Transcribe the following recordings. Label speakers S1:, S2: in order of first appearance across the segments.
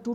S1: 2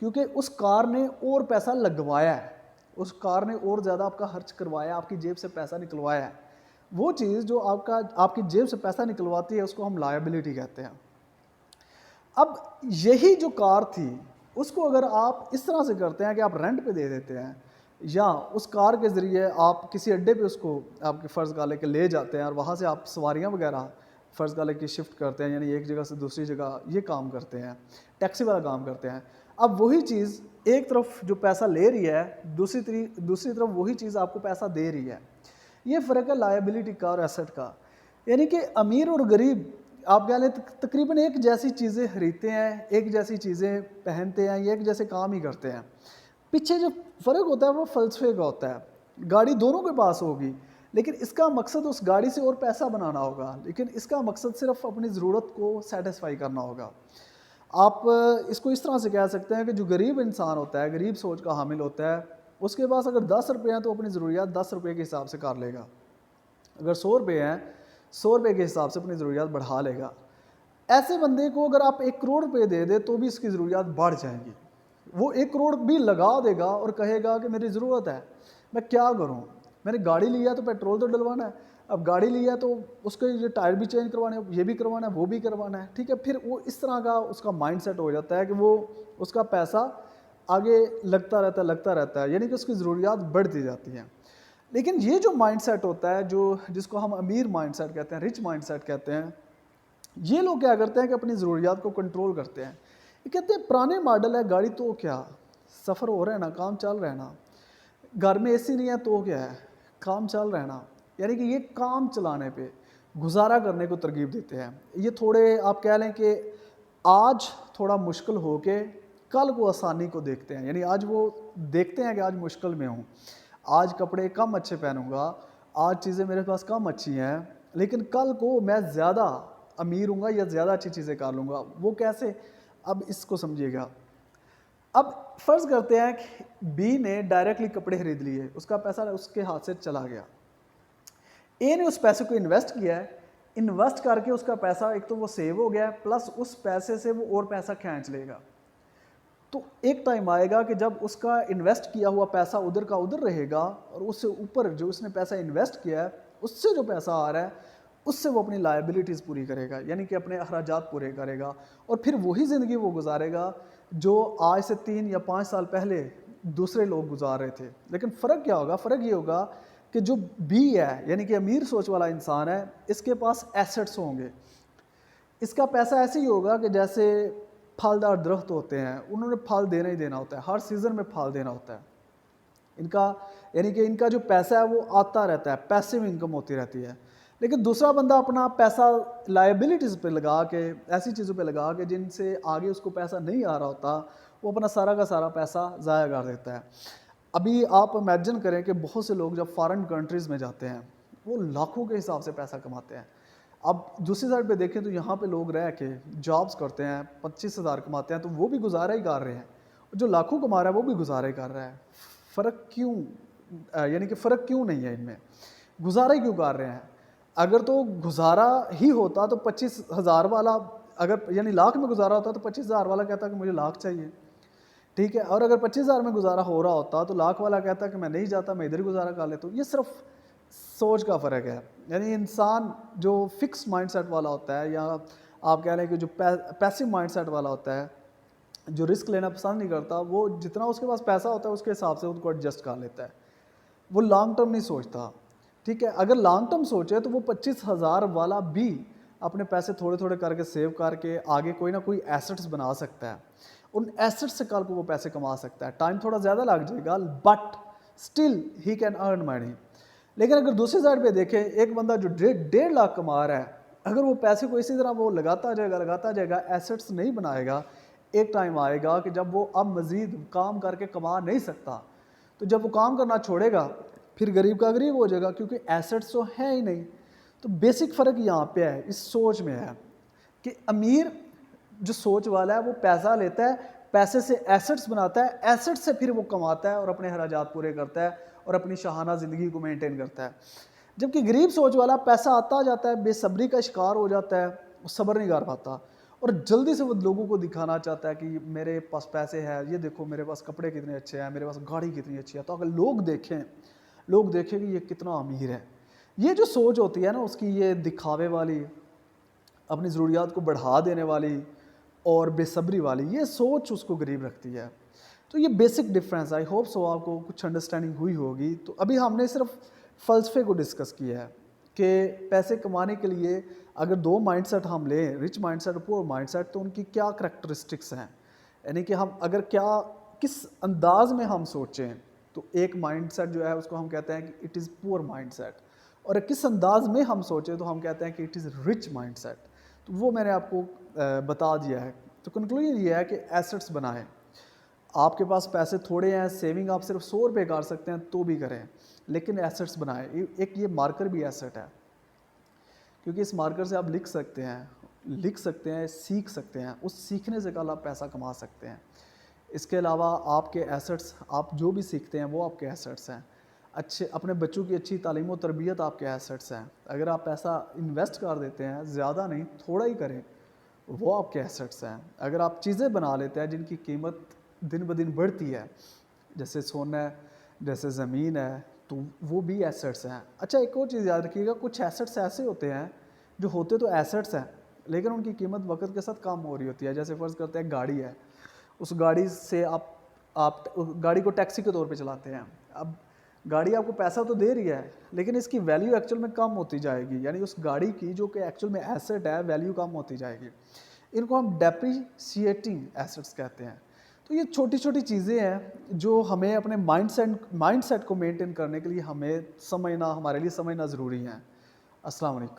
S1: کیونکہ اس کار نے اور پیسہ لگوایا ہے، اس کار نے اور زیادہ آپ کا خرچ کروایا، آپ کی جیب سے پیسہ نکلوایا ہے. وہ چیز جو آپ کی جیب سے پیسہ نکلواتی ہے اس کو ہم لائبلٹی کہتے ہیں. اب یہی جو کار تھی اس کو اگر آپ اس طرح سے کرتے ہیں کہ آپ رینٹ پہ دے دیتے ہیں، یا اس کار کے ذریعے آپ کسی اڈے پہ اس کو آپ کے فرض کا لے کے لے جاتے ہیں اور وہاں سے آپ سواریاں وغیرہ فرض کا لے کے شفٹ کرتے ہیں، یعنی ایک جگہ سے دوسری جگہ یہ کام کرتے ہیں، ٹیکسی والا کام کرتے ہیں. اب وہی چیز ایک طرف جو پیسہ لے رہی ہے، دوسری طرف وہی چیز آپ کو پیسہ دے رہی ہے. یہ فرق ہے لائبلٹی کا اور ایسٹ کا. یعنی کہ امیر اور غریب آپ کہہ لیں تقریباً ایک جیسی چیزیں خریدتے ہیں، ایک جیسی چیزیں پہنتے ہیں، یہ ایک جیسے کام ہی کرتے ہیں. پیچھے جو فرق ہوتا ہے وہ فلسفے کا ہوتا ہے. گاڑی دونوں کے پاس ہوگی، لیکن اس کا مقصد اس گاڑی سے اور پیسہ بنانا ہوگا، لیکن اس کا مقصد صرف اپنی ضرورت کو سیٹسفائی کرنا ہوگا. آپ اس کو اس طرح سے کہہ سکتے ہیں کہ جو غریب انسان ہوتا ہے، غریب سوچ کا حامل ہوتا ہے، اس کے پاس اگر 10 روپے ہیں تو اپنی ضروریات 10 روپے کے حساب سے کر لے گا. اگر 100 روپے ہیں، 100 روپے کے حساب سے اپنی ضروریات بڑھا لے گا. ایسے بندے کو اگر آپ 1 کروڑ روپے دے دیں تو بھی اس کی ضروریات بڑھ جائیں گی. وہ 1 کروڑ بھی لگا دے گا اور کہے گا کہ میری ضرورت ہے، میں کیا کروں، میں نے گاڑی لیا تو پیٹرول تو ڈلوانا ہے، اب گاڑی لیا تو اس کے یہ ٹائر بھی چینج کروانے ہیں، یہ بھی کروانا ہے، وہ بھی کروانا ہے. ٹھیک ہے، پھر وہ اس طرح کا اس کا مائنڈ سیٹ ہو جاتا ہے کہ وہ اس کا پیسہ آگے لگتا رہتا ہے، یعنی کہ اس کی ضروریات بڑھتی جاتی ہیں. لیکن یہ جو مائنڈ سیٹ ہوتا ہے، جس کو ہم امیر مائنڈ سیٹ کہتے ہیں، رچ مائنڈ سیٹ کہتے ہیں، یہ لوگ کیا کرتے ہیں کہ اپنی ضروریات کو کنٹرول کرتے ہیں. یہ کہتے ہیں پرانے ماڈل ہے، گاڑی تو کیا، سفر ہو رہا ہے نا، کام چل رہا ہے نا، گھر میں اے سی نہیں ہے تو کیا ہے، کام چل رہا ہے نا. یعنی کہ یہ کام چلانے پہ گزارا کرنے کو ترغیب دیتے ہیں. یہ تھوڑے آپ کہہ لیں کہ آج تھوڑا مشکل ہو کے کل کو آسانی کو دیکھتے ہیں. یعنی آج وہ دیکھتے ہیں کہ آج مشکل میں ہوں، آج کپڑے کم اچھے پہنوں گا، آج چیزیں میرے پاس کم اچھی ہیں، لیکن کل کو میں زیادہ امیر ہوں گا یا زیادہ اچھی چیزیں کر لوں گا. وہ کیسے؟ اب اس کو سمجھیے گا. اب فرض کرتے ہیں کہ بی نے ڈائریکٹلی کپڑے خرید لیے، اس کا پیسہ اس کے ہاتھ سے چلا گیا. اے نے اس پیسے کو انویسٹ کیا ہے، انویسٹ کر کے اس کا پیسہ ایک تو وہ سیو ہو گیا ہے، پلس اس پیسے سے وہ اور پیسہ کھینچ لے گا. تو ایک ٹائم آئے گا کہ جب اس کا انویسٹ کیا ہوا پیسہ ادھر کا ادھر رہے گا، اور اس سے اوپر جو اس نے پیسہ انویسٹ کیا ہے اس سے جو پیسہ آ رہا ہے اس سے وہ اپنی لائبلٹیز پوری کرے گا، یعنی کہ اپنے اخراجات پورے کرے گا. اور پھر وہی زندگی وہ گزارے گا جو آج سے 3 یا 5 سال پہلے دوسرے لوگ گزار رہے تھے. لیکن فرق کیا ہوگا؟ فرق یہ ہوگا کہ جو بی ہے، یعنی کہ امیر سوچ والا انسان ہے، اس کے پاس ایسٹس ہوں گے. اس کا پیسہ ایسے ہی ہوگا کہ جیسے پھلدار درخت ہوتے ہیں، انہوں نے پھل دینا ہی دینا ہوتا ہے، ہر سیزن میں پھل دینا ہوتا ہے. ان کا یعنی کہ ان کا جو پیسہ ہے وہ آتا رہتا ہے، پیسیو انکم ہوتی رہتی ہے. لیکن دوسرا بندہ اپنا پیسہ لائبلٹیز پہ لگا کے، ایسی چیزوں پہ لگا کے جن سے آگے اس کو پیسہ نہیں آ رہا ہوتا، وہ اپنا سارا کا سارا پیسہ ضائع کر دیتا ہے. ابھی آپ امیجن کریں کہ بہت سے لوگ جب فارن کنٹریز میں جاتے ہیں وہ لاکھوں کے حساب سے پیسہ کماتے ہیں. اب دوسری سائڈ پہ دیکھیں تو یہاں پہ لوگ رہ کے جابز کرتے ہیں، 25,000 کماتے ہیں، تو وہ بھی گزارا ہی کر رہے ہیں. جو لاکھوں کما رہا ہے وہ بھی گزارا ہی کر رہا ہے. فرق کیوں؟ یعنی کہ فرق کیوں نہیں ہے ان میں؟ گزارا ہی کیوں کر رہے ہیں؟ اگر تو گزارا ہی ہوتا تو 25,000 والا اگر یعنی لاکھ میں گزارا ہوتا تو 25,000 والا کہتا کہ مجھے لاکھ چاہیے. ٹھیک ہے، اور اگر 25,000 میں گزارا ہو رہا ہوتا تو لاکھ والا کہتا کہ میں نہیں جاتا، میں ادھر ہی گزارا کر لیتا ہوں. یہ صرف سوچ کا فرق ہے. یعنی انسان جو فکس مائنڈ سیٹ والا ہوتا ہے، یا آپ کہہ لیں کہ جو پیسو مائنڈ سیٹ والا ہوتا ہے، جو رسک لینا پسند نہیں کرتا، وہ جتنا اس کے پاس پیسہ ہوتا ہے اس کے حساب سے ان کو ایڈجسٹ کر لیتا ہے. وہ لانگ ٹرم نہیں سوچتا. ٹھیک ہے، اگر لانگ ٹرم سوچے تو وہ 25,000 والا بھی اپنے پیسے تھوڑے تھوڑے کر کے سیو کر کے آگے کوئی نہ کوئی ایسٹس بنا سکتا ہے. ان ایسٹس سے کل کو وہ پیسے کما سکتا ہے. ٹائم تھوڑا زیادہ لگ جائے گا، but still he can earn money. لیکن اگر دوسری سائڈ پہ دیکھیں، ایک بندہ جو 1.5 لاکھ کما رہا ہے، اگر وہ پیسے کو اسی طرح وہ لگاتا جائے گا، ایسٹس نہیں بنائے گا، ایک ٹائم آئے گا کہ جب وہ اب مزید کام کر کے کما نہیں سکتا، تو جب وہ کام کرنا چھوڑے گا پھر غریب کا غریب ہو جائے گا، کیونکہ ایسٹس تو ہیں ہی نہیں. تو بیسک فرق یہاں پہ ہے، اس سوچ میں ہے کہ امیر جو سوچ والا ہے وہ پیسہ لیتا ہے، پیسے سے ایسٹس بناتا ہے، ایسٹ سے پھر وہ کماتا ہے اور اپنے اخراجات پورے کرتا ہے اور اپنی شاہانہ زندگی کو مینٹین کرتا ہے. جبکہ غریب سوچ والا پیسہ آتا جاتا ہے، بے صبری کا شکار ہو جاتا ہے، وہ صبر نہیں کر پاتا اور جلدی سے وہ لوگوں کو دکھانا چاہتا ہے کہ میرے پاس پیسے ہیں، یہ دیکھو میرے پاس کپڑے کتنے اچھے ہیں، میرے پاس گاڑی کتنی اچھی ہے، تو اگر لوگ دیکھیں کہ یہ کتنا امیر ہے. یہ جو سوچ ہوتی ہے نا اس کی، یہ دکھاوے والی، اپنی ضروریات کو بڑھا دینے والی اور بے صبری والی، یہ سوچ اس کو غریب رکھتی ہے. تو یہ basic difference, I hope so آپ کو کچھ انڈرسٹینڈنگ ہوئی ہوگی. تو ابھی ہم نے صرف فلسفے کو ڈسکس کیا ہے کہ پیسے کمانے کے لیے اگر دو مائنڈ سیٹ ہم لیں، رچ مائنڈ سیٹ اور پور مائنڈ سیٹ، تو ان کی کیا کریکٹرسٹکس ہیں، یعنی کہ ہم اگر کس انداز میں ہم سوچیں. تو ایک مائنڈ سیٹ جو ہے اس کو ہم کہتے ہیں کہ اٹ از پور مائنڈ سیٹ، اور کس انداز میں ہم سوچیں تو ہم کہتے ہیں کہ it is rich mindset. تو وہ میں نے آپ کو بتا دیا ہے. تو کنکلوژن یہ ہے کہ ایسٹس بنائیں. آپ کے پاس پیسے تھوڑے ہیں، سیونگ آپ صرف 100 روپے کر سکتے ہیں تو بھی کریں، لیکن ایسٹس بنائیں. ایک یہ مارکر بھی ایسٹ ہے، کیونکہ اس مارکر سے آپ لکھ سکتے ہیں، سیکھ سکتے ہیں. اس سیکھنے سے کل آپ پیسہ کما سکتے ہیں. اس کے علاوہ آپ کے ایسٹس، آپ جو بھی سیکھتے ہیں وہ آپ کے ایسٹس ہیں. اپنے بچوں کی اچھی تعلیم و تربیت آپ کے ایسٹس ہیں. اگر آپ پیسہ انویسٹ کر دیتے ہیں، زیادہ نہیں تھوڑا ہی کریں، وہ آپ کے ایسٹس ہیں. اگر آپ چیزیں بنا لیتے ہیں جن کی قیمت دن بدن بڑھتی ہے، جیسے سونا ہے، جیسے زمین ہے، تو وہ بھی ایسٹس ہیں. اچھا ایک اور چیز یاد رکھیے گا، کچھ ایسٹس ایسے ہوتے ہیں جو ہوتے تو ایسٹس ہیں لیکن ان کی قیمت وقت کے ساتھ کم ہو رہی ہوتی ہے. جیسے فرض کرتے ہیں گاڑی ہے، اس گاڑی سے آپ گاڑی کو ٹیکسی کے طور پہ چلاتے ہیں. اب گاڑی آپ کو پیسہ تو دے رہی ہے لیکن اس کی ویلیو ایکچوئل میں کم ہوتی جائے گی، یعنی اس گاڑی کی جو کہ ایکچوئل میں ایسٹ ہے ویلیو کم ہوتی جائے گی. ان کو ہم ڈیپریشیٹنگ ایسٹس کہتے ہیں. تو یہ چھوٹی چھوٹی چیزیں ہیں جو ہمیں اپنے مائنڈ سیٹ کو مینٹین کرنے کے لیے ہمارے لیے سمجھنا ضروری ہے. السلام علیکم.